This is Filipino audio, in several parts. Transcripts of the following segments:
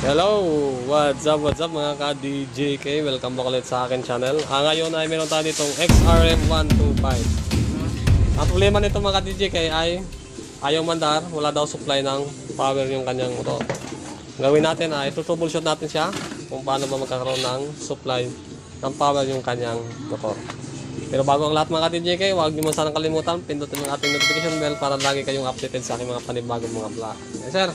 Hello! What's up mga ka-DJK? Welcome back ulit sa akin channel. Ngayon ay meron tayo ditong XRM125. Ang problema nito mga ka-DJK ay ayaw mandar, wala daw supply ng power yung kanyang motor. Gawin natin ay troubleshoot natin siya kung paano ba magkakaroon ng supply ng power yung kanyang motor. Pero bago ang lahat mga ka-DJK, huwag niyo man sanang kalimutan, pindutin ang ating notification bell para lagi kayong updated sa aking mga panibagong mga vlog. Yes sir!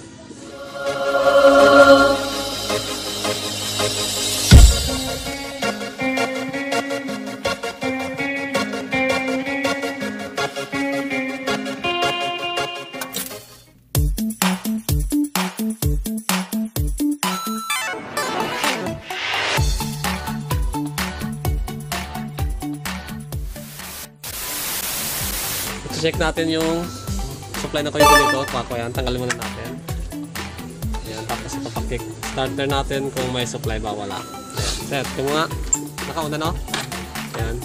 Check natin yung supply na kuryente nito. Yan, tanggalin muna natin. Ayan, tapos ipapakick starter natin kung may supply ba wala. Ayan, set. Kung nga, nakauna no? Ayan.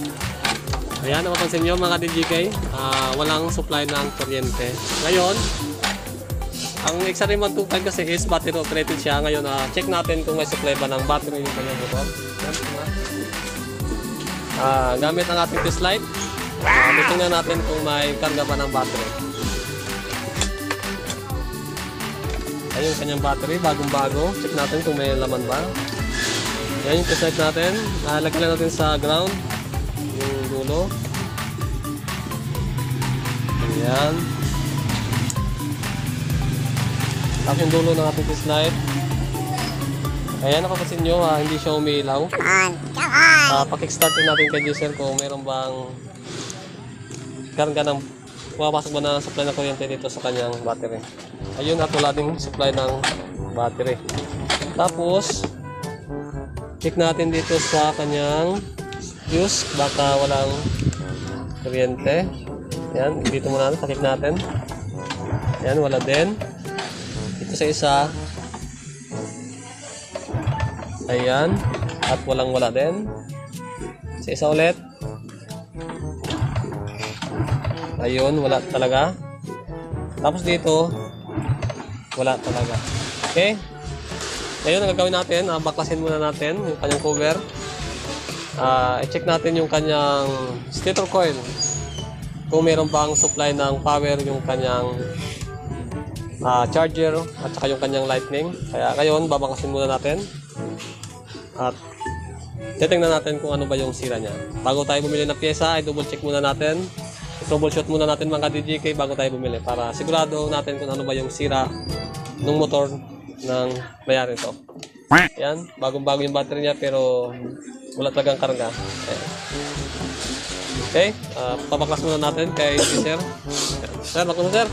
Ayan, napapansin nyo mga DJK, walang supply ng kuryente. Ngayon, ang XRM125 kasi is battery operated siya. Ngayon, check natin kung may supply ba ng battery yung kanyang motor. Ayan, gamit ang ating test light. Titingnan natin kung may karga ba ng battery. Ayun yung kanyang battery, bagong-bago. Check natin kung may laman ba. Yan yung test light natin. Lagyan natin sa ground yung dulo. Ayan. Tapos yung dulo ng ating test light. Ayan, napapansin nyo, hindi siya umiilaw. Pakick-start natin kay Giselle kung meron bang karga ng pumapasok ba na supply ng kuryente dito sa kanyang battery. Ayun, at wala ding supply ng battery. Tapos check natin dito sa kanyang fuse, baka walang kuryente. Ayan, dito muna natin, pakik natin. Ayan, wala din. Dito sa isa, ayan, at wala din. Sa isa ulit, ayun, wala talaga. Tapos dito, wala talaga. Okay? Ngayon, ang gagawin natin, baklasin muna natin yung kanyang cover. I-check natin yung kanyang stator coil. Kung meron bang supply ng power yung kanyang charger at saka yung kanyang lightning. Kaya ngayon, babaklasin muna natin. At titingnan natin kung ano ba yung sira niya. Bago tayo bumili ng pyesa, i-double check muna natin. I-troubleshoot muna natin mga DJK bago tayo bumili para sigurado natin kung ano ba yung sira ng motor ng mayari ito. Yan, bagong-bago yung battery niya pero wala talagang karga. Okay, pabaklas muna natin kay sir. Sir, bakit mo sir?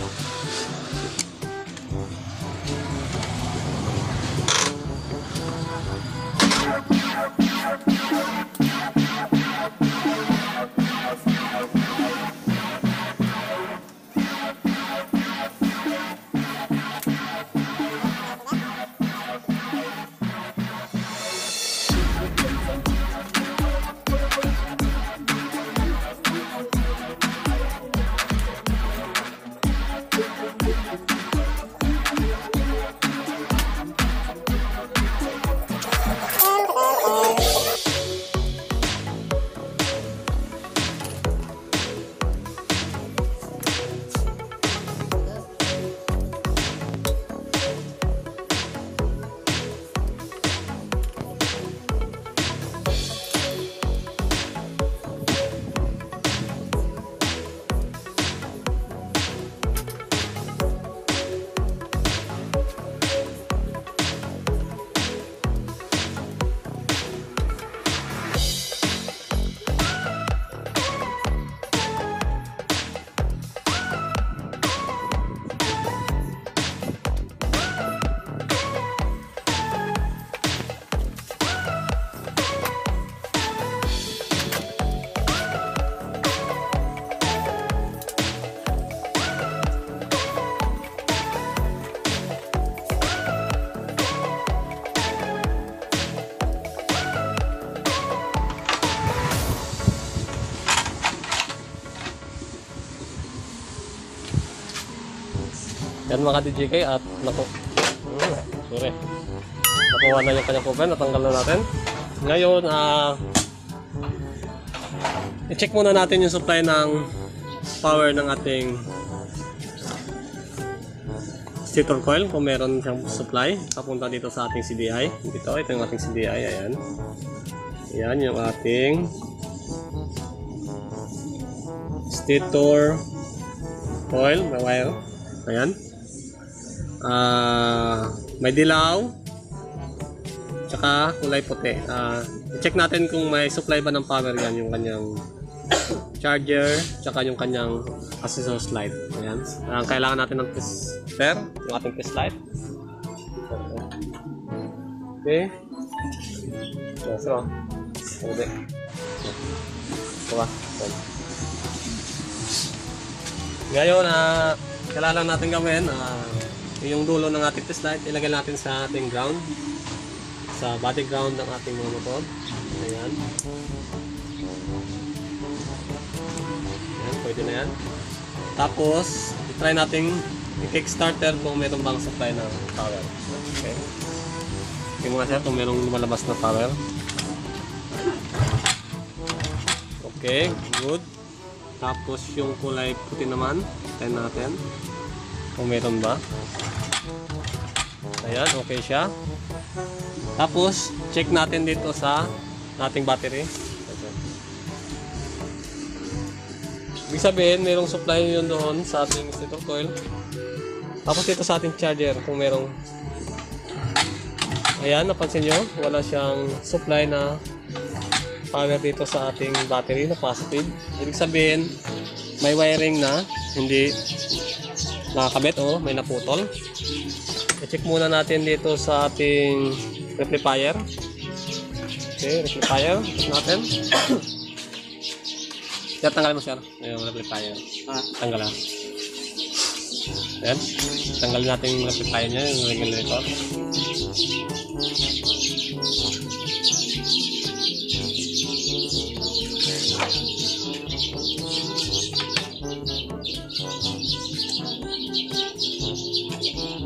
Yan mga DJK at nako. Sorry. Nakuha na yung kanyang cover, natanggal na natin. Ngayon, i-check muna natin yung supply ng power ng ating stator coil kung meron siyang supply papunta dito sa ating CDI. Ito yung ating CDI. Ayan. Ayan yung ating stator coil, may wire. Ayan. May dilaw tsaka kulay puti. I-check natin kung may supply ba ng power yan, yung kanyang charger tsaka yung kanyang accessories light. Ayan. Kailangan natin ng tester, yung ating test light. Okay. So, okay. Ngayon, kailangan natin gawin yung dulo ng ating test light, ilagay natin sa ating ground, sa body ground ng ating mga motor. Ayan. Ayan, pwede na yan. Tapos, try natin i-kickstarter kung meron bang supply ng power. Okay. Tingnan mo sir kung merong lumalabas na power. Okay, good. Tapos yung kulay puti naman, try natin kung meron ba. Ayan, okay siya. Tapos, check natin dito sa ating battery. Ibig sabihin, mayroong supply yun doon sa ating stator coil. Tapos dito sa ating charger, kung merong... Ayan, napansin nyo, wala siyang supply na power dito sa ating battery na positive. Ibig sabihin, may wiring na hindi nakakabit o may naputol. I-check muna natin dito sa ating rectifier. Okay, rectifier. Check natin. Kaya tanggalin mo sir, yung rectifier. Tanggal na. Ayan. Tanggalin natin yung rectifier niya, yung regulator.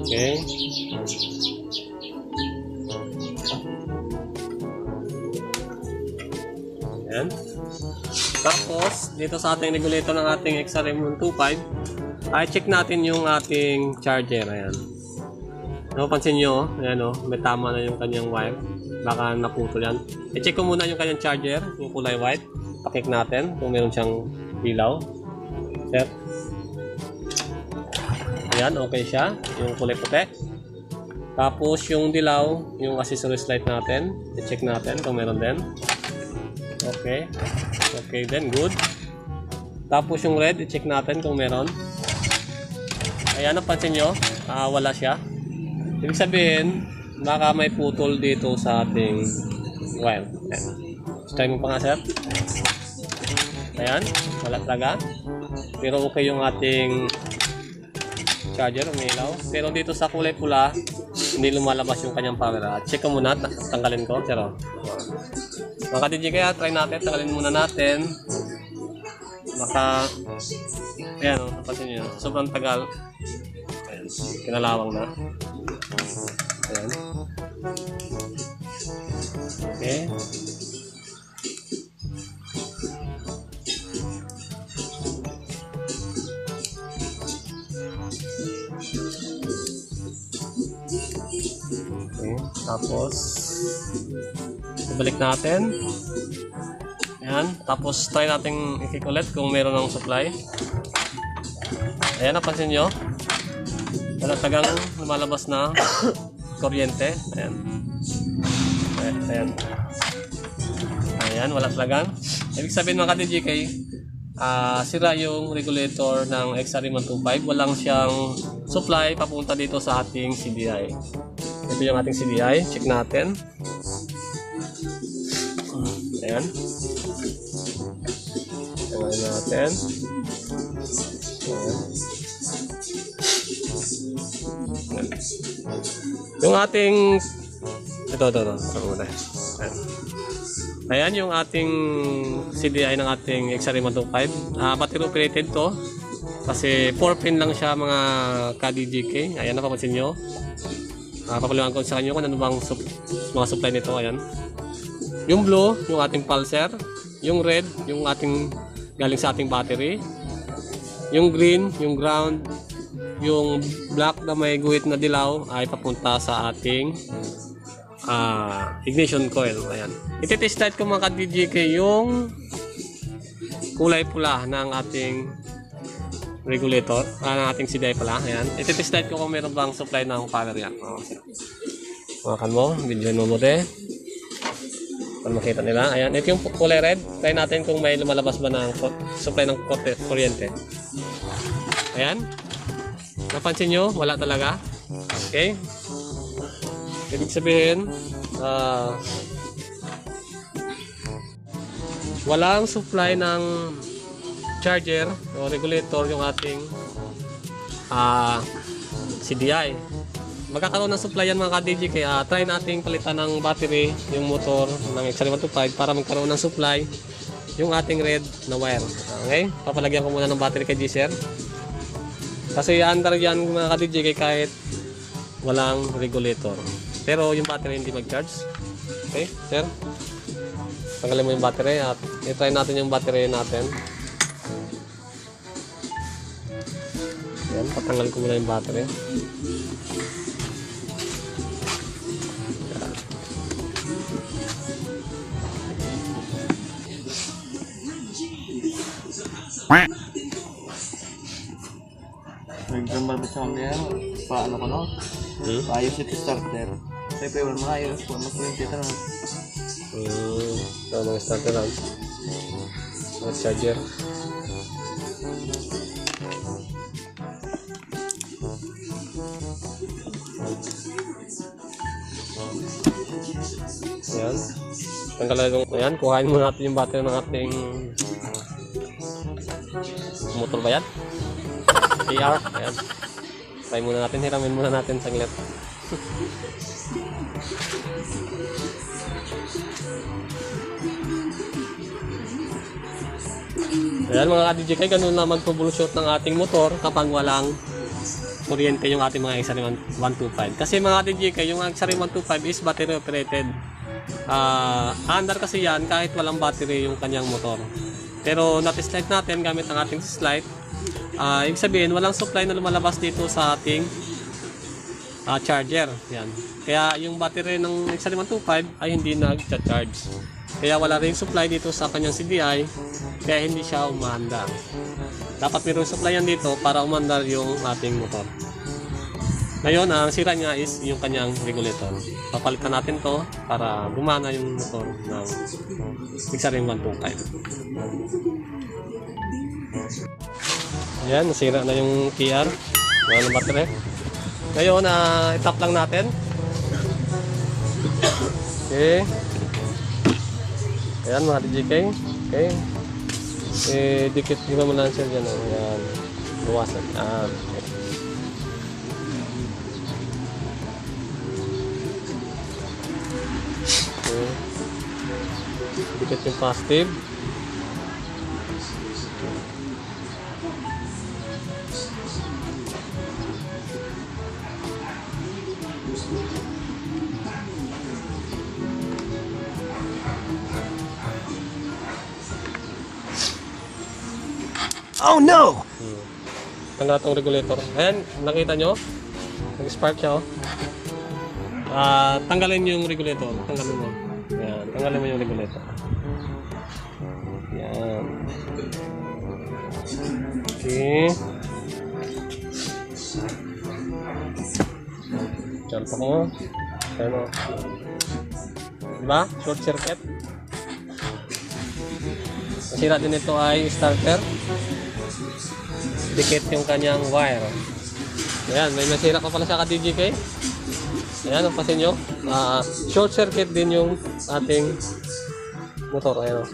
Okay. Ayan. Tapos, dito sa ating regulator ng ating XRM125, ay check natin yung ating charger. Ayan. Napansin nyo, ayan o, may tama na yung kanyang wire. Baka naputol yan. I-check ko muna yung kanyang charger, yung kulay white. Pakik natin kung meron siyang ilaw. Set. Ayan, okay siya. Yung kulay puti. Tapos yung dilaw, yung accessories light natin. I-check natin kung meron din. Okay. Okay then, good. Tapos yung red, i-check natin kung meron. Ayan, napansin nyo, wala siya. Ibig sabihin, baka may putol dito sa ating wire. Ayan. Try mo pa nga, sir. Ayan, wala talaga. Pero okay yung ating charger, umilaw. Pero dito sa kulay pula, hindi lumalabas yung kanyang power. Check ko muna, tanggalin ko. Pero, mga DJ kaya, try natin, tanggalin muna natin. Baka, ayan o, napansin nyo, sobrang tagal. Ayan, kinalawang na. Ayan. Okay. Okay, tapos ibalik natin. Ayan, tapos try natin i-kick ulit kung meron ng supply. Ayan, napansin nyo, wala tagang lumalabas na kuryente. Ayan. Ayan. Ayan, wala talagang. Ibig sabihin mga ka-DJK, sira yung regulator ng XRM125. Walang siyang supply papunta dito sa ating CDI. Ito yung ating CDI. Check natin. Ayan. Tingnan natin. Ayan. Yung ating ito. Ayan. Ayan yung ating CDI ng ating XRM125. Battery operated to. Kasi 4 pin lang siya mga ka-DJK. Ayan, napapansin nyo. Papaliwanag ko sa kanyo kung ano bang mga supply nito. Ayan. Yung blue, yung ating pulser. Yung red, yung ating galing sa ating battery. Yung green, yung ground. Yung black na may guhit na dilaw ay papunta sa ating ignition coil. Ayan. Iti-test light ko mga ka-DJK yung kulay pula ng ating regulator, ng ating CDI pala. Ayan. Iti-test light ko kung meron bang supply ng power yan. Makan mo, video mo mute. Para makita nila. Ayan. Ito yung kulay red. Try natin kung may lumalabas ba ng supply ng kuryente. Ayan. Napansin nyo? Wala talaga. Okay. Ibig sabihin, walang supply ng charger o regulator yung ating CDI. Magkakaroon ng supply yan mga ka-DJ, kaya try nating palitan ng battery yung motor ng XR125 para magkaroon ng supply yung ating red na wire. Okay? Papalagyan ko muna ng battery kay G-Sir. Kasi under yan mga ka-DJ kahit walang regulator. Pero yung battery hindi mag-charge. Okay, sir? Tanggalin mo yung battery at i-try natin yung battery natin. Ayan, patanggal ko muna yung battery. Nag-gambar ba sa kanya? Paano ko no? Paayos ito starter. Siyempre wala maayos po. Mag-20 na lang. Ito mga starter lang. Mga charger. Ayan. Tanggalin yung, ayan, kuhain muna natin yung battery ng ating motor ba yan? PR. Ayan. Try muna natin, hiramin muna natin saglit. Ayan mga ka-DJK, ganun na mag-troubleshoot ng ating motor kapag walang kuryente yung ating mga XR125. Kasi mga ka-DJK, yung XR125 is battery operated. Under kasi yan kahit walang battery yung kanyang motor. Pero na-test light natin gamit ang ating test light. Ibig sabihin, walang supply na lumalabas dito sa ating charger. Yan. Kaya yung battery ng XR125 ay hindi nag-charge. Kaya wala rin supply dito sa kanyang CDI, kaya hindi siya umaandar. Dapat mayroong supply yan dito para umandar yung ating motor. Ngayon, ang sira niya is yung kanyang regulator. Papalitan natin to para gumana yung motor ng XR125. Ayan, nasira na yung PR. Wala ng battery. Ngayon, itap lang natin. Okay. Ayan mga DJK. Okay. Dikit mo lang siya dyan. Ayan. Luwasan. Okay. Okay. Dikit yung positive. Oh no! Tanggal itong regulator. Ayan, nakita nyo? Nag-spark siya, oh. Tanggalin yung regulator. Tanggalin mo. Ayan, tanggalin mo yung regulator. Ayan. Okay. Jump ako. Ayan, oh. Diba? Short circuit. Nasira din ito ay starter. Dikit yung kanyang wire. Ayan, may nasira pa pala sa ka-DJK. Ayan, ang pasin nyo. Short circuit din yung ating motor. Ayan,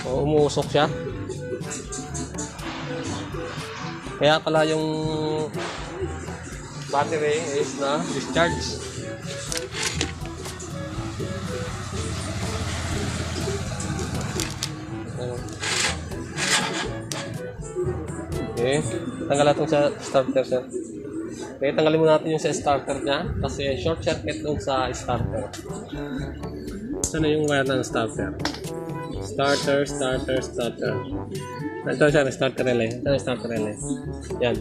o. Umuusok siya. Kaya pala yung battery is na discharge. Okay, tanggal natin sa starter, sir. Okay, tanggalin mo natin yung sa starter niya kasi short circuit dun sa starter. Saan na yung wire ng starter? Starter. Ito siya, starter relay. Ito yung starter relay. Yan.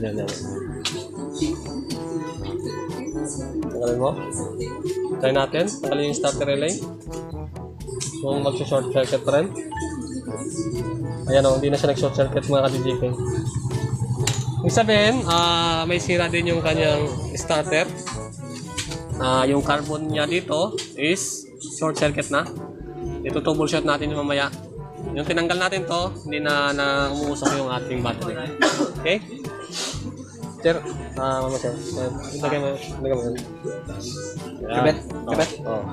Tanggalin mo. Try natin. Tanggalin yung starter relay. Kung mag-short circuit pa rin. Ayan o, hindi na siya nag-short circuit mga ka-DJK. Ibig sabihin, may sira din yung kanyang starter. Yung carbon niya dito is short circuit na. Ito troubleshoot natin yung mamaya. Yung tinanggal natin to, hindi na umuusok yung ating battery. Okay? Sir, mama sir. Lagay mo yun. Kabit. Oh.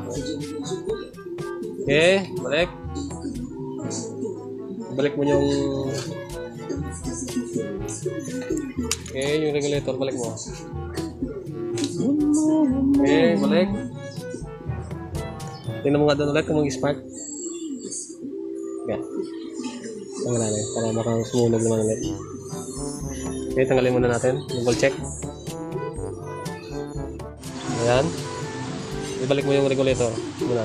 Okay, balik. Balik mo yung... Okay, yung regulator, balik mo. Okay, balik. Tingnan mo nga doon ulit kung mag-spark. Okay. Tanggalin para makang sumunog naman ulit. Okay, tanggalin muna natin. Double check. Ayan. Ibalik mo yung regulator. Muna.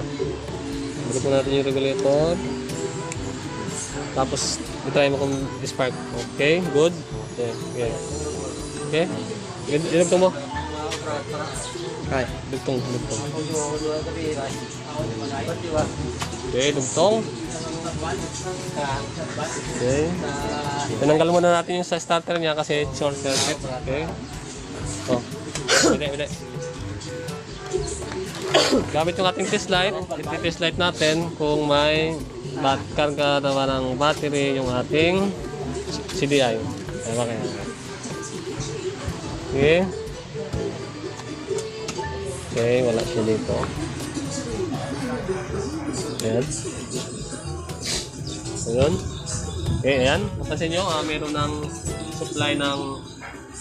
Balik mo natin yung regulator. Tapos, itry mo kung spark. Okay, good. Okay. Okay. Dinugtong mo. Okay, dugtong. Okay, dugtong. Okay. Tinanggal muna natin yung sa starter niya kasi short circuit. Okay. Oh. Bide. Gamit yung ating test light. I-test light natin kung may karga naman ng battery yung ating CDI. Okay. Okay, wala siya dito. Ayan. Ayun. Okay, ayan. Mapasin nyo, meron ng supply ng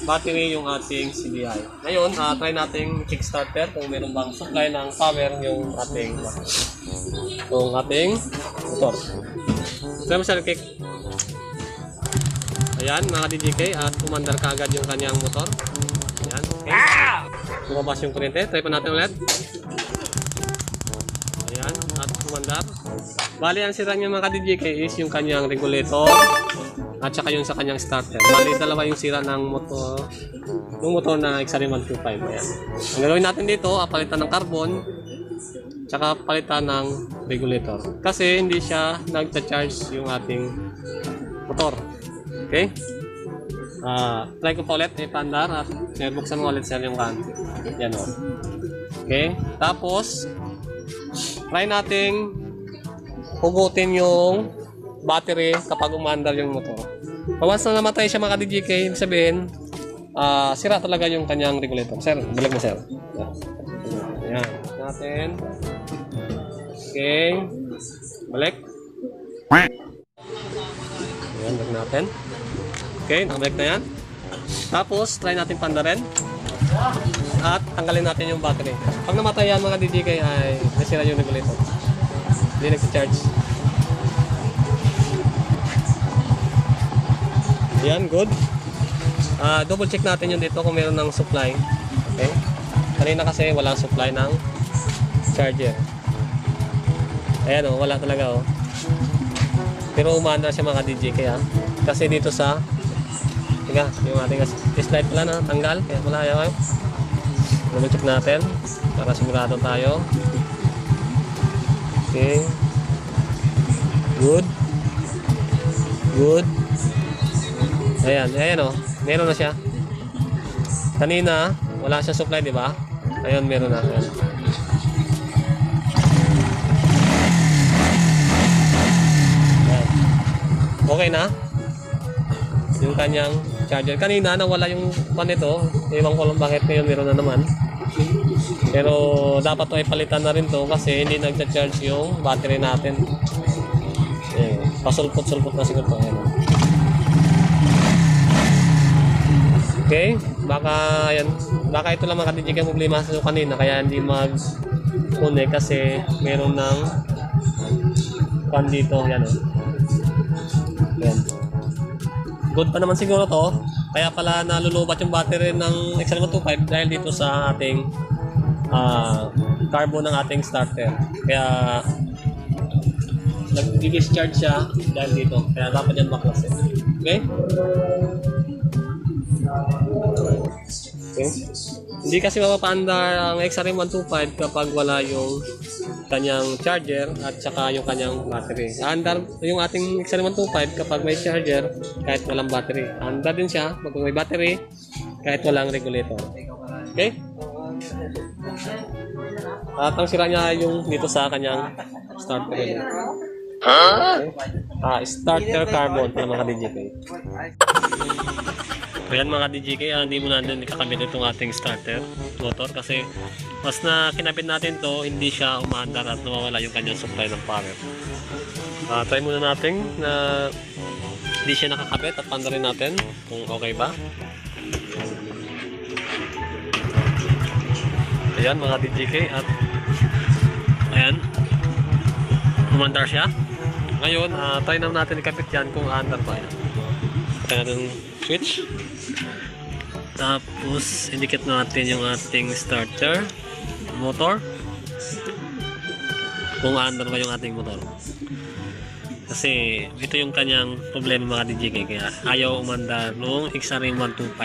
battery yung ating CDI. Ngayon, try nating kickstarter kung meron bang supply ng power yung ating motor. Try mo siya kick. Ayan, mga DJK, at kumandar ka agad yung kanyang motor. Ayan, okay. Lumabas yung kuryente. Try pa natin ulit. Ayan, at kumandar. Bali, ang sira niya mga DJK is yung kanyang regulator at saka yung sa kanyang starter. Bali, dalawa yung sira ng motor, yung motor na XRM 125. Ayan. Ang gagawin natin dito, palitan ng carbon tsaka palitan ng regulator. Kasi hindi siya nagcha-charge yung ating motor. Okay? Try ko pa ulit, ipandar at buksan mo ulit sir yung kan. Yan o. Okay? Tapos, try nating hugutin yung battery kapag umandar yung motor. Once na namatay siya mga DJK, ibig sabihin, sira talaga yung kanyang regulator. Sir, balik mo sir. Yan. Natin. Okay. Balik. Ayan, balik natin. Okay, nakabalik na yan. Tapos, try natin pandarin. At tanggalin natin yung battery. Pag namatay yan mga DJK ay nasira yung regulator. Hindi nag-charge. Yan, good. Double check natin yung dito kung meron ng supply. Okay. Kanina kasi walang supply ng charger. Ayan o, wala talaga o. Pero umaandar siya mga DJK ha. Kasi dito sa yung ating slide pala na tanggal. Kaya wala yan. Double check natin para sigurado tayo. Okay. Good. Ayan o. Meron na siya. Kanina, wala siya supply, di ba? Ayun, meron na. Ayan. Okay na. Yung kanyang charger. Kanina, nawala yung pan nito. Ewan ko lang bakit ngayon meron na naman. Pero dapat ito ay palitan na rin to kasi hindi nagcha-charge yung battery natin. Ayan. Pasulpot-sulpot na siguro ito. Ayan. Okay, baka ito lang mga ka-DJK problema sa kanina kaya hindi mag-connect kasi meron ng pan dito, yan o. Yan. Good pa naman siguro to Kaya pala nalulubat yung battery ng XR125 dahil dito sa ating carbo ng ating starter. Kaya nag-discharge siya dahil dito. Kaya dapat yan baklasin. Okay? Okay? Hindi kasi mapapaandar ang XRM125 kapag wala yung kanyang charger at saka yung kanyang battery. Andar yung ating XRM125 kapag may charger kahit walang battery. Andar din siya kapag may battery kahit walang regulator. Okay? At ang sira niya yung dito sa kanyang starter. Okay? Starter carbon para mga DJK. Ayan mga DJK, hindi mo na din ikakabit itong ating starter motor kasi mas na kinabit natin to, hindi siya umaandar at nawawala yung kanyang supply ng power. Try muna natin na hindi siya nakakabit at pandarin natin kung okay ba. Ayan mga DJK, at ayan, umandar siya. Ngayon, try naman natin ikabit yan kung aandar pa yan. Try natin switch. Tapos, indicate natin yung ating starter motor. Kung aandar ba yung ating motor. Kasi, ito yung kanyang problema mga DJK. Kaya, ayaw umandar noong XRM125.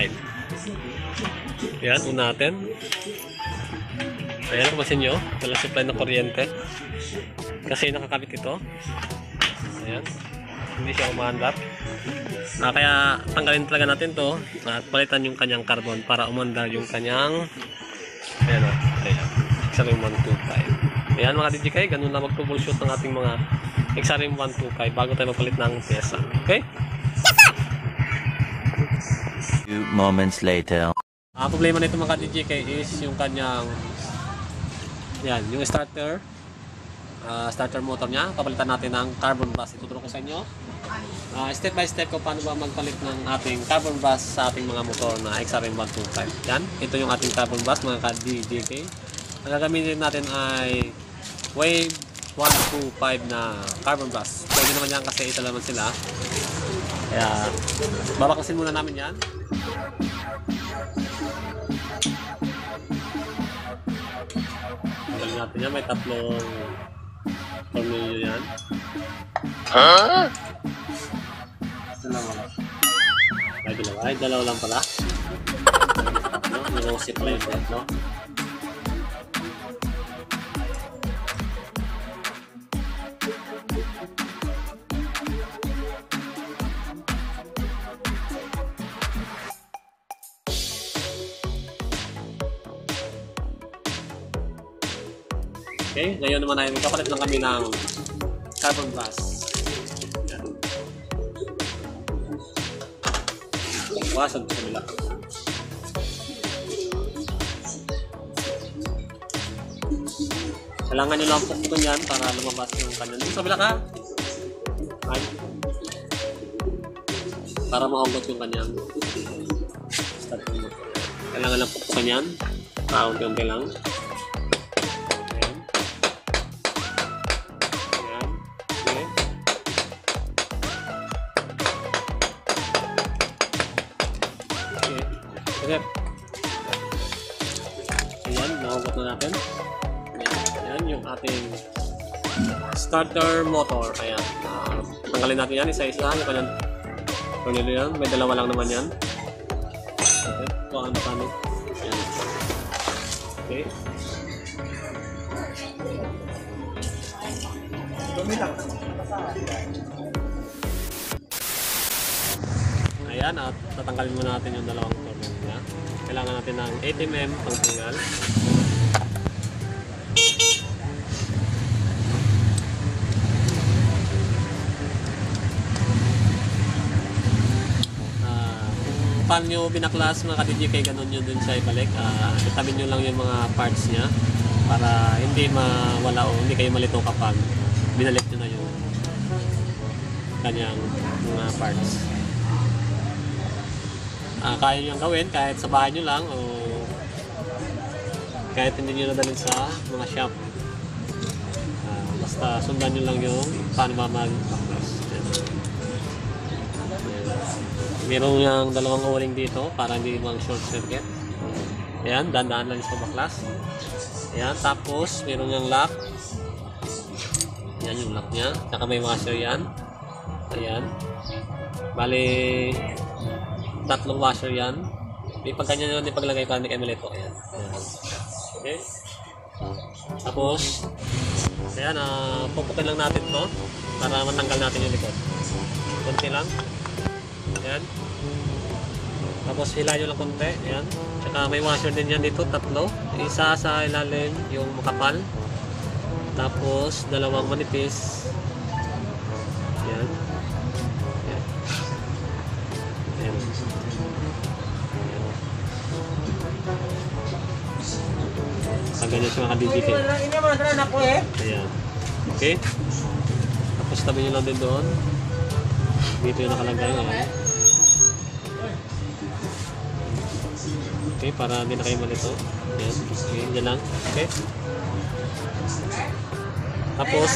Yan, una natin. Ayan, masin nyo. Wala supply ng kuryente. Kasi nakakabit ito. Ayan. Hindi siya umaandar. Kaya tanggalin talaga natin to at palitan yung kanyang carbon para umandar yung kanyang ayan o, ayan, XRM125. Ayan mga DJK, ganun lang mag-troubleshoot ng ating mga XRM125 bago tayo magpalit ng pyesa. Okay? Few moments later. Ang problema nito mga DJK is yung kanyang yan, yung starter motor niya. Papalitan natin ng carbon brush. Ituturo ko sa inyo step by step kung paano ba magpalit ng ating carbon brush sa ating mga motor na XRM125. Yan, ito yung ating carbon brush mga ka-DJK. Ang gagamitin natin ay Wave 125 na carbon brush. Pwede naman yan kasi ito naman sila. Kaya babakasin muna namin yan. Tanggalin natin yan, may tatlong tornilyo yan. Dalawa lang. Ay, dalawa. Ay, dalawa lang pala. Ninosip pala yung set, no? Okay, ngayon naman ay magkapalit lang kami ng carbon brush. Yan. Wasan sa kabila. Kailangan nyo lang pukpukin yan para lumabas yung kanyang. Sa kabila ka! Ay. Para maugot yung kanyang start. Kailangan lang pukpukin yan. Paunti-unti lang. Okay. Ayan, nakugot na natin. Ayan yung ating starter motor. Ayan. Tanggalin natin yan isa-isa. Yung kanyang tornilyo yan. May dalawa lang naman yan. Okay. Ito ang matano. Ayan. Okay. Ayan, at tatanggalin muna natin yung dalawang tornilyo niya. Kailangan natin ng 80mm pang tanggal. Kung paano nyo binaklas mga ka-DJK, ganun nyo dun siya ibalik. Itabi nyo lang yung mga parts niya para hindi mawala o hindi kayo malito kapag binalik nyo na yung kanyang mga parts. Kaya nyo gawin kahit sa bahay nyo lang o kahit hindi nyo nadalhin sa mga shop. Basta sundan nyo lang yung paano ba mag-baklas. Meron yung dalawang o-ring dito para hindi mag short circuit. Ayan, dandaan lang sa baklas. Ayan, tapos meron yung lock. Ayan yung lock nya. Saka may washer yan. Ayan. Bali, tatlong washer yan. May pagkanya nyo din paglagay pa ni Emilito. Ayan. Ayan. Okay. Tapos, ayan, pupukin lang natin to para matanggal natin yung likod. Kunti lang. Ayan. Tapos hilayo lang konti. Ayan. Tsaka may washer din yan dito, tatlo. Isa sa ilalim, yung makapal. Tapos dalawang manipis. Ayan. Ayan. Ayan. Ayan. Ganyan siya mga DJK. Ayan. Okay. Tapos tabi nyo lang din doon. Dito yung nakalagay. Ayan. Okay, para hindi na kayo malito. Ayan. Okay, dyan lang. Okay. Tapos,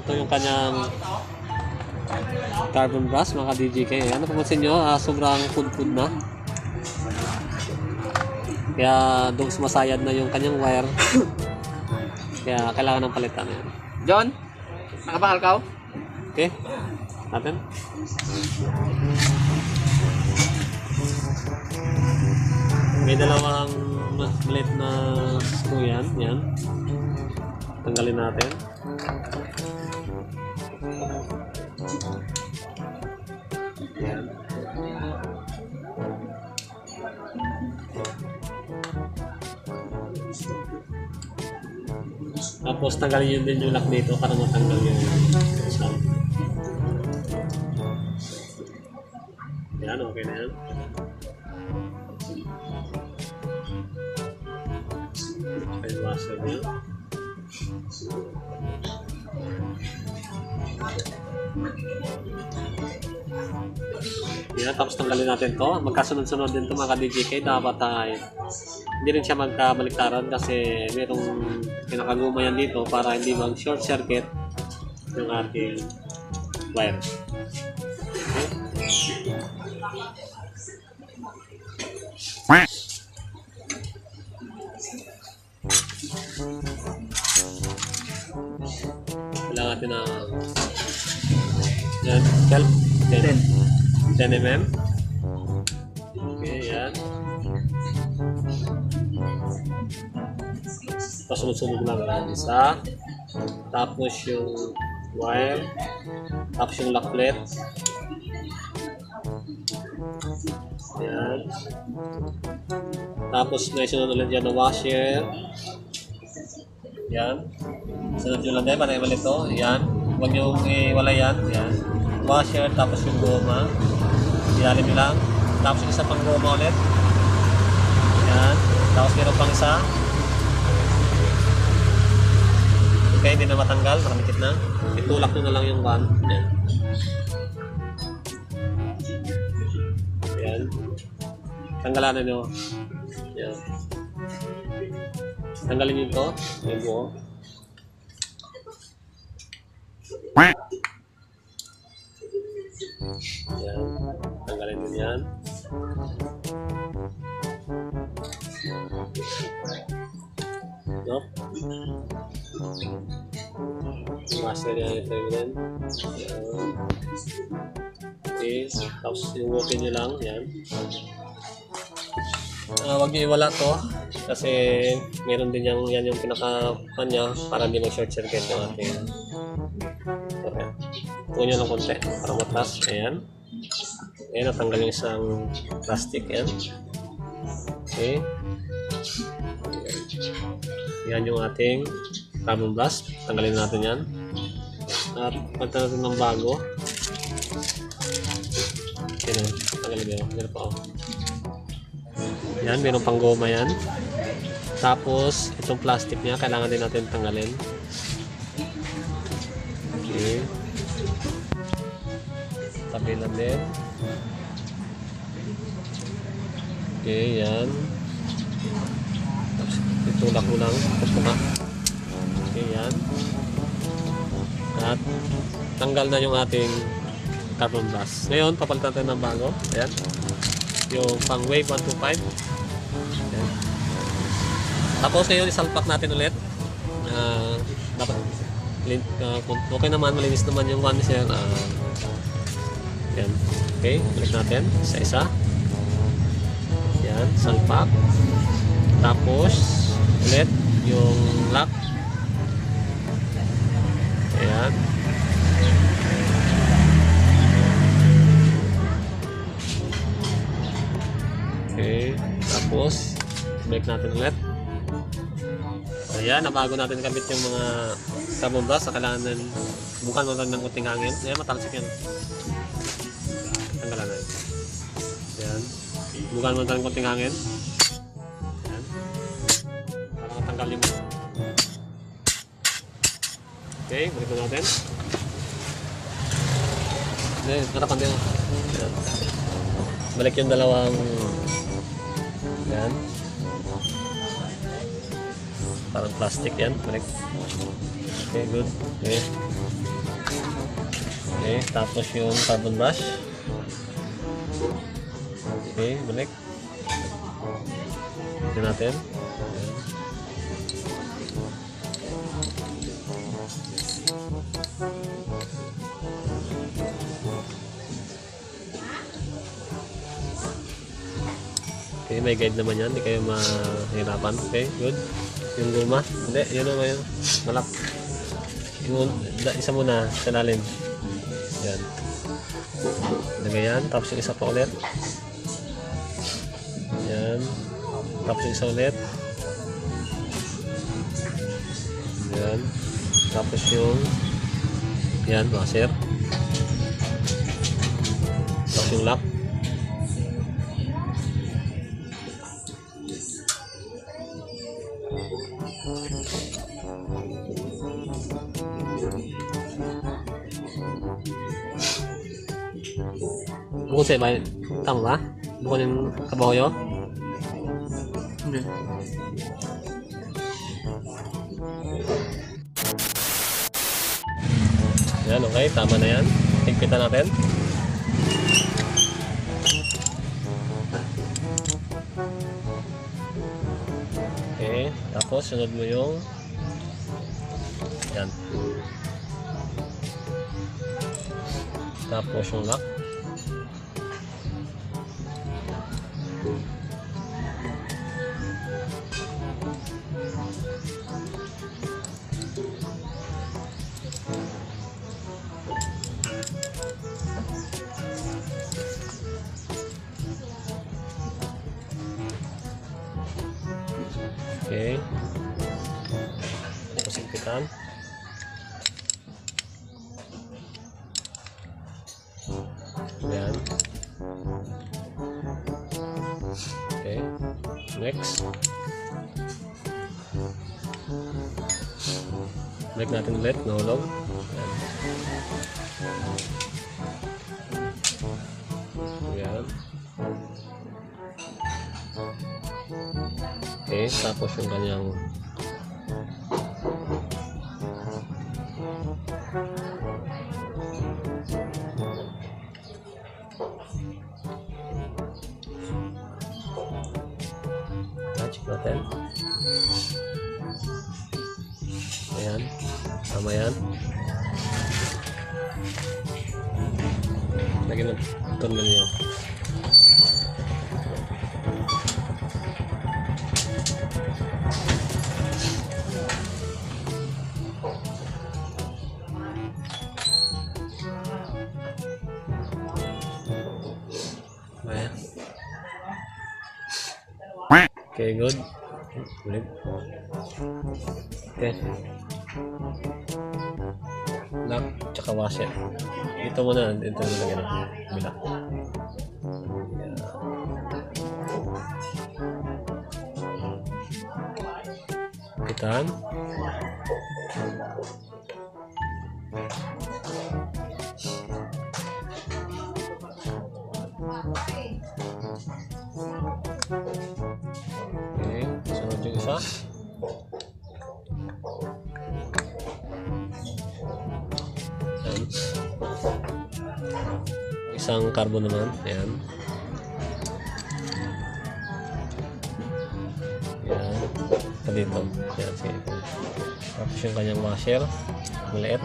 ito yung kanyang carbon brass, mga DJK. Ayan, napapansin nyo, sobrang food na. Kaya doon sumasayad na yung kanyang wire. Kaya kailangan ng palitan. Ayan. John, nakabakal ka? Okay, natin. May dalawang maliit na screw yan. Yan. Tanggalin natin. Yan. Tapos tanggalin yun din yung lock dito para matanggal yung sound. Yan, okay na yan. Ay, washer niya. Yan, tapos tanggalin natin to. Magkasunod-sunod din to mga DJK. Dapat ay hindi rin siya magkabaliktaran kasi merong pinakaguma yan dito para hindi mag short circuit yung ating wire. Okay. Kailangan natin na yan, 10 mm. Okay, yan. Pasunod-sunod lang yan. Isa. Tapos yung wire. Tapos yung lock plate. Yan. Tapos may sunod ulit yan na washer. Yan. Sunod yun lang din, para imal ito. Yan. Huwag nyo iwala yan. Yan. Washer, tapos yung goma. Ilalim nyo lang. Tapos yung isa pang goma ulit. Yan. Tapos meron pang isa. Okay, hindi na matanggal. Makamikit na. Itulak nyo na lang yung van. Yan. Yan. Tanggalan nyo. Yan. Tanggalin nyo ito. Yung buo. Yan. Tanggalin nyo yan. Nope. Master yan ito yun. Yan. Okay. Tapos iuwokin nyo lang. Yan. Huwag nyo iwala to kasi meron din yan yung pinaka-kanya para hindi mag-short circuit yung ating okay. Puno nyo lang konti para matras. Ayan. Ayan, natanggal yung isang plastic. Ayan. Okay. Yan yung ating carbon brass. Tanggalin natin yan. At pagtanggal natin ng bago. Okay na. Tanggalin mo yun. Meron pa ako. Yan, meron pang goma yan. Tapos, itong plastic niya, kailangan din natin tanggalin. Okay. Tabi lang din. Okay, yan. Tapos, itulak mo lang. Pagpuma. Okay, yan. At, tanggal na yung ating carbon brush. Ngayon, papalitan tayo ng bago. Ayan. Yung pang wave 125. Ayan. Tapos ngayon, isalpak natin ulit. Dapat kung okay naman, malinis naman yung one sir. Ayan. Okay, balik natin. Isa-isa. Ayan, salpak. Tapos, ulit yung lock. Ayan. Okay, tapos balik natin ulit. Ayan, nabago natin gamit yung mga carbon brush. Kailangan bukan mo lang ng kunting hangin. Ayan, matalsik yan. Tanggalan na yun. Ayan, bukan mo lang ng kunting hangin. Ayan, para matanggal yung okay, balik na natin. Ayan, harapan din. Ayan. Balik yung dalawang yan. Parang plastic yan. Balik. Okay, good. Okay. Okay, tapos yung carbon brush. Okay, balik. Ito natin. Ayan. Okay, may guide naman yan, hindi kayo mahirapan. Okay, good. Yung guma, hindi, yun naman yun. Malak. Yung isa muna sa lalim. Yan. Lagay yan, tapos yung isa pa ulit. Yan. Tapos yung isa ulit. Yan. Tapos yung yan, washer. Tapos yung lock. Bukod sa iba, tama ba? Bukod yung kabahoyo? Hindi. Yan, okay, tama na yan. Higpitan natin. Okay, tapos sunod mo yung yan. Tapos yung lock. Okay. Tapos higpitan. Yan. Okay. Next. Balik natin ulit. Nahulog. Yan. Yan. Okay. Tapos yung kanyang check natin. Ayan. Tama yan. Lagyan ng tunnel yan. Ayan. Okay, good. Ulit. Okay. Lock, tsaka washer. Dito muna, dito na lagyan natin. Bila. Pitan. Okay, sunod yung isa. Yan. isang carbon naman. Ayan. Ayan. Ito dito. Ayan, sige. Tapos yung kanyang washer. Maliit.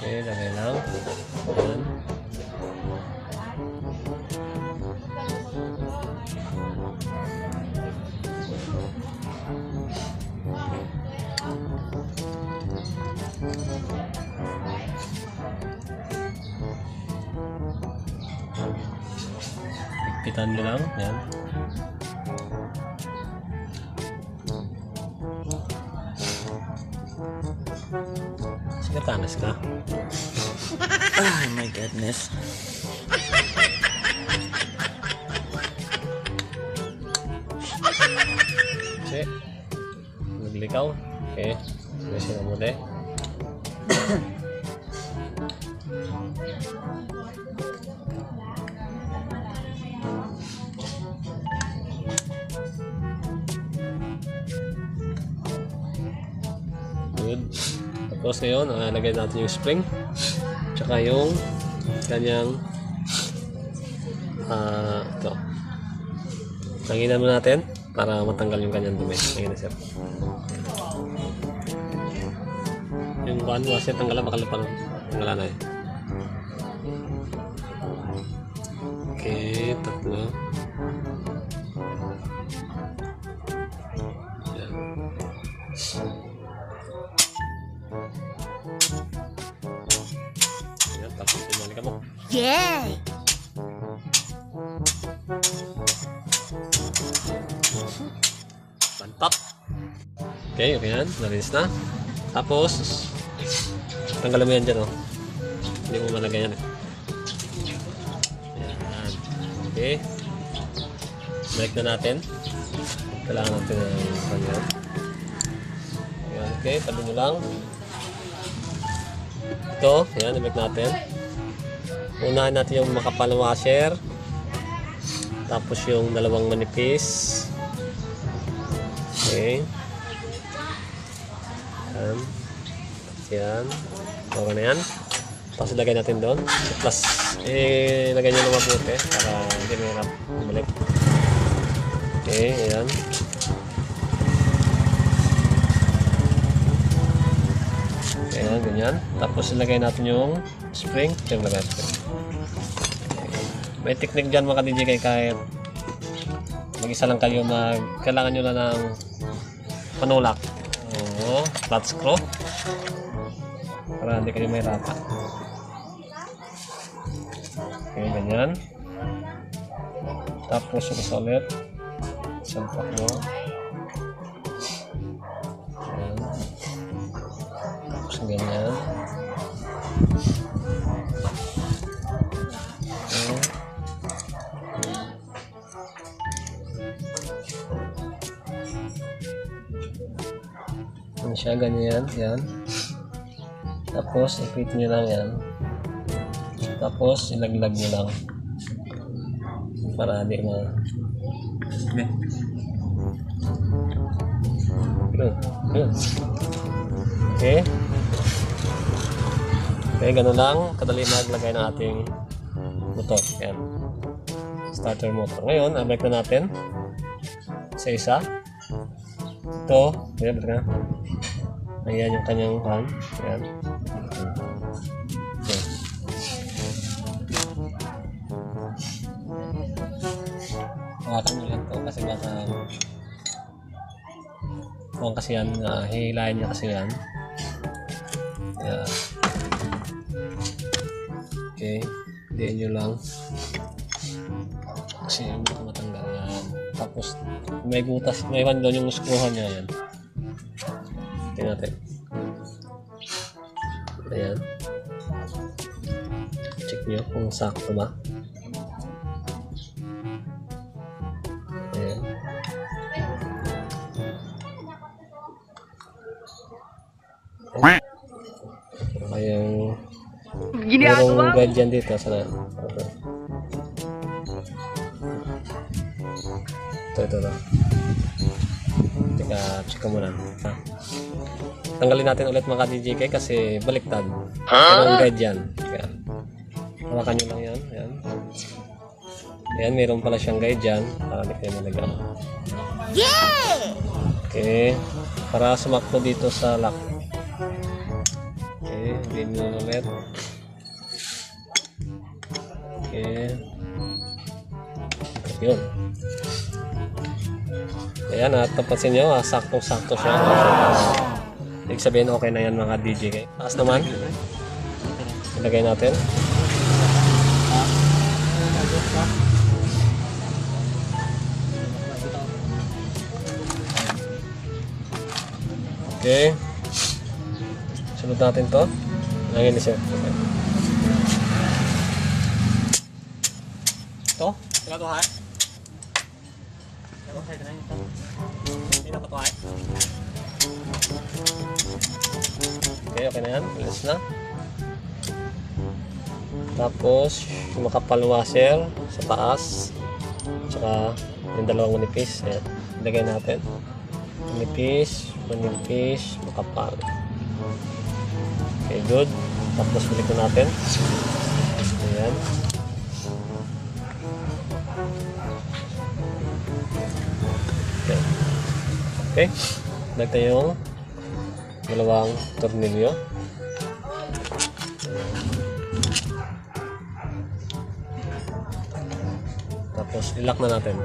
Okay, lagay lang. Ayan. Higpitan nyo lang. Ayan. Sigatanas ka. Oh my goodness. Kasi, naglikaw. Okay. Kasi na muli. Good. Tapos ngayon, lagay natin yung spring. Tsaka yung kanyang ito. Tanginan mo natin para matanggal yung kanyang dumi. Tanginan sir. Yung one washer tanggalan, makalipang tanggalan na eh. Okay, tatlo. Yan. Yan, tapos bumalik mo. Yay! Mantap. Okay, okay yan. Narinis na. Tapos, tanggalan mo yan dyan, oh. Hindi mo malagay yan, eh. Ayan. Okay. Balik na natin. Kailangan natin ng kanya. Ayan, okay. Tabi nyo lang. Ito, ayan, i-balik natin. Unahin natin yung makapal na washer. Tapos yung dalawang manipis. Okay. Ayan. Yan. Okay na yan. Tapos ilagay natin doon. Plus, ilagay nyo na mabuti para hindi mahirap bumalik. Okay, ayan. Okay, ayan, ganyan. Tapos ilagay natin yung spring. Ito yung lagay spring. Okay. May technique dyan mga ka-DJ kahit mag-isa lang kayo kailangan nyo lang ng panulak. Oo, flat screw. Para hindi kayo mahirapan. Okay, ganyan. Tapos yung isa ulit. Sampak mo. Ayan. Tapos ganyan. Okay. Yan siya, ganyan. Yan. Tapos, ipit nyo lang yan. Tapos, ilaglag nyo lang. Para di ma... Okay. Okay, ganun lang. Kadali maglagay ng ating motor. Yan. Starter motor. Ngayon, abalik na natin. Isa-isa. Ito. Ayan, balik na. Ayan yung kanyang pan. Ayan. Okay. Hawakan nyo lang ito kasi baka huwag kasi yan, hihilahin niya kasi yan. Ayan. Okay, diyan nyo lang kasi hindi ko matanggal yan. Tapos may butas, may one doon yung skruhan niya yan. Tingnan natin. Ayan. Check nyo kung sakto ba. Ayan. Ginagawa guide dyan dito. Sana. Okay. Ito. Teka, check ko muna. Tanggalin natin ulit mga DJK kasi baliktad. Ang guide dyan. Yan. Hawakan nyo lang yan. Yan. Ayan, mayroon pala siyang guide dyan. Para di kayo nalagyan. Okay. Para sumakto dito sa lock. Okay. Din nyo ulit. Okay. Yun. Ayan, at tapasin nyo, saktong-sakto siya. Ibig sabihin, okay na yan mga DJK. Taas naman. Ilagay natin. Okay. Sunod natin to. Lagyan ni sir. Okay. Ito? Sila to, ha? Hindi na pa to, ha? Okay na yan. Alis na. Tapos, yung makapal washer sa taas. Tsaka, yung dalawang manipis. Ayan. Ilagay natin. Manipis, makapal. Okay, good. Tapos balik na natin. Ayan. Okay. Okay. Dagta yung dalawang tornilyo. Tapos ilock na natin.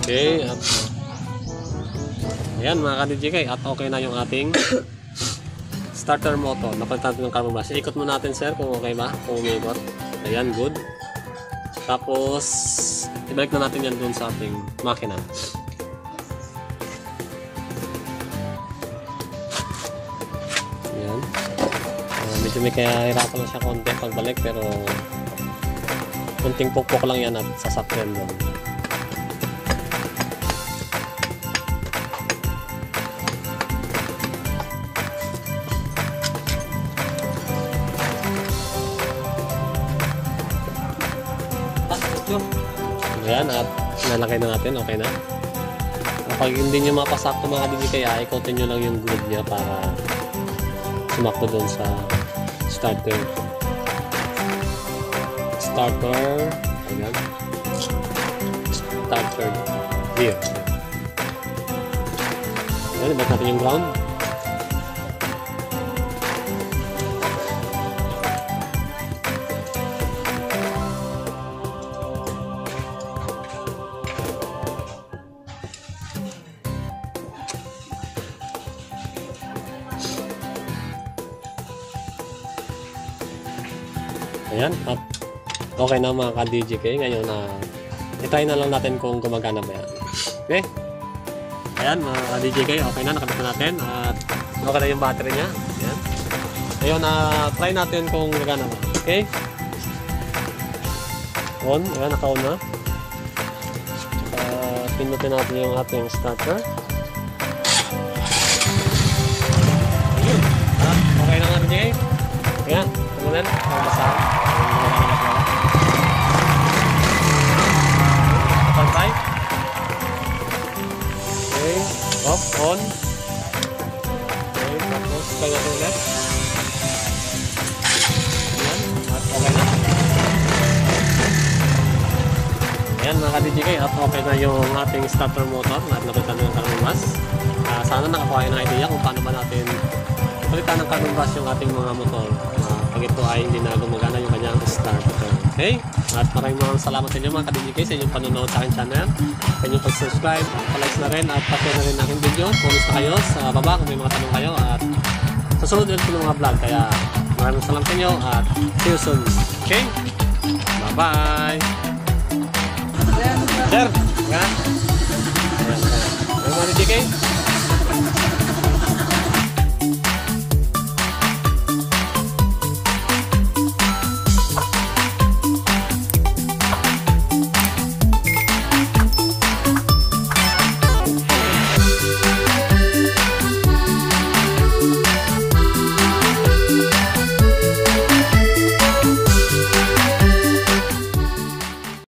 Okay, at ayan mga ka-DJK, at okay na yung ating starter motor. Napalitan natin ng carbon brush. Ikot mo natin sir kung okay ba, kung umikot. Ayan, good. Tapos ibalik na natin yan dun sa ating makina. Ayan. Medyo may kaya hirapan na siya konti pagbalik, pero kunting pukpok lang yan at sasakyan doon. Ayan, at nalakay na natin, okay na. Kapag hindi nyo mapasakto mga DJK, kaya ikotin nyo lang yung groove niya para sumakto doon sa starter. Ayan. Starter gear. Ayan, ibalik natin yung ground. Ayan, at okay na mga ka-DJK. Ngayon na i-try na lang natin kung gumagana ba yan. Okay? Ayan mga ka-DJK, okay na, nakabit na natin at okay na yung battery nya. Ayan. Ngayon na try natin kung gumagana ba. Okay? On, ayan, naka-on na. Pinutin natin yung ating starter. Ayun. Okay na nga DJK. Ayan, tumulan, pagbasahan. Pantay. Okay, off, on. Okay, tapos try natin ulit. Ayan, at okay na. Ayan mga ka-DJK, at okay na yung ating starter motor at napitan ng karamimas. sana nakakuha kayo ng idea kung paano ba natin palitan ng carbon brush yung ating mga motor pag ito ay hindi na gumagana yung kanyang starter. Okay? At maraming salamat sa inyo mga ka-DJK sa inyong panonood sa aking channel. Sa inyong pag-subscribe, pa-likes na rin at pa-share na rin aking video. Comment na kayo sa baba kung may mga tanong kayo at susunod ulit ko ng mga vlog. Kaya maraming salamat sa inyo at see you soon. Okay? Bye-bye! Sir! Nga? Ayan, mga DJK?